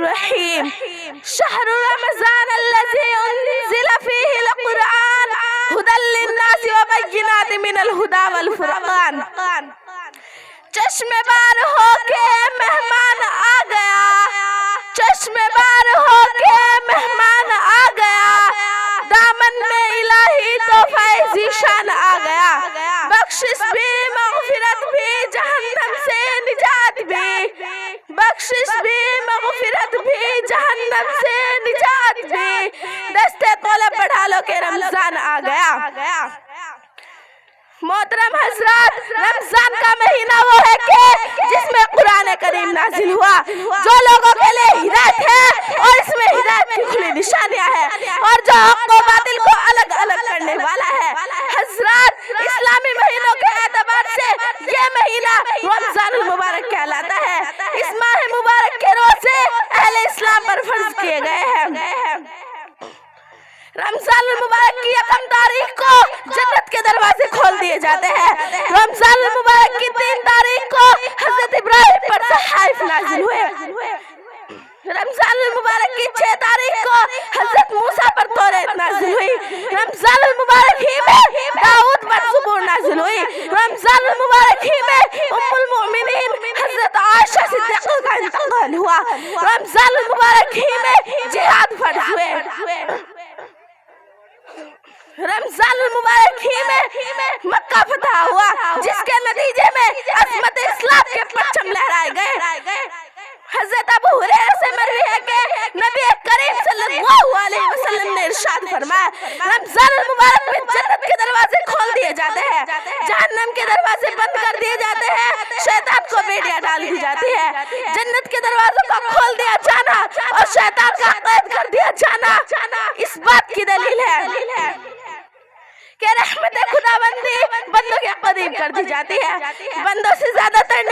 الرحیم شہر رمضان الذی انزل فیہ القرآن ھدی للناس وبینات من الہدی والفرقان۔ چشم بار ہو کے مہمان آ گیا، چشم بار ہو کے مہمان آ گیا، دامن میں الہی تحفہ ذیشان آ گیا، بخشش بھی مغفرت بھی جہنم سے نجات بھی، بخشش بھی مغفرت بھی جہنم سے نجات بھی، دستے طولے بڑھا لو کہ رمضان آ گیا۔ محترم حضرات، رمضان کا مہینہ وہ ہے کہ جس میں قرآن کریم نازل ہوا، جو لوگوں کے لیے ہدایت ہے اور اس میں ہدایت کی کھلی نشانیاں ہیں، اور جو حق و باطل کو الگ الگ کرنے والا ہے۔ حضرات، اسلامی مہینوں کے اعتبار سے یہ مہینہ رمضان المبارک کہلاتا ہے۔ اس ماہ مبارک کے روزے اہل اسلام پر فرض کیے گئے ہیں۔ رمضان المبارک کی 1 تاریخ کو جنت کے دروازے کھول دیے جاتے ہیں۔ رمضان المبارک کی 3 تاریخ کو حضرت ابراہیم پر صحائف نازل ہوئے۔ رمضان المبارک کی 6 تاریخ کو حضرت موسیٰ پر توریت نازل ہوئی۔ رمضان المبارک ہی میں داؤد پر زبور نازل ہوئی۔ رمضان المبارک ہی میں ام المؤمنین حضرت عائشہ صدیقہ کا انتقال ہوا۔ رمضان المبارک ہی میں جہاد فرض ہوئے۔ رمضان المبارک ہی میں مکہ فتح ہوا، جس کے نتیجے میں عظمت اسلام کے پرچم لہرائے گئے۔ حضرت ابو ہریرہ سے مروی ہے کہ نبی کریم صلی اللہ علیہ وسلم نے ارشاد فرمایا، رمضان المبارک میں جنت کے دروازے کھول دیے جاتے ہیں، جہنم کے دروازے بند کر دیے جاتے ہیں، شیطان کو بیڑیاں ڈال دی جاتی ہے۔ جنت کے دروازوں کو کھول دیا جانا اور شیطان کا قید کر دیا جانا اس بات کی دلیل ہے کہ رحمت خداوندی بندوں کے قریب کر دی جاتی ہے۔ بندوں سے زیادہ تر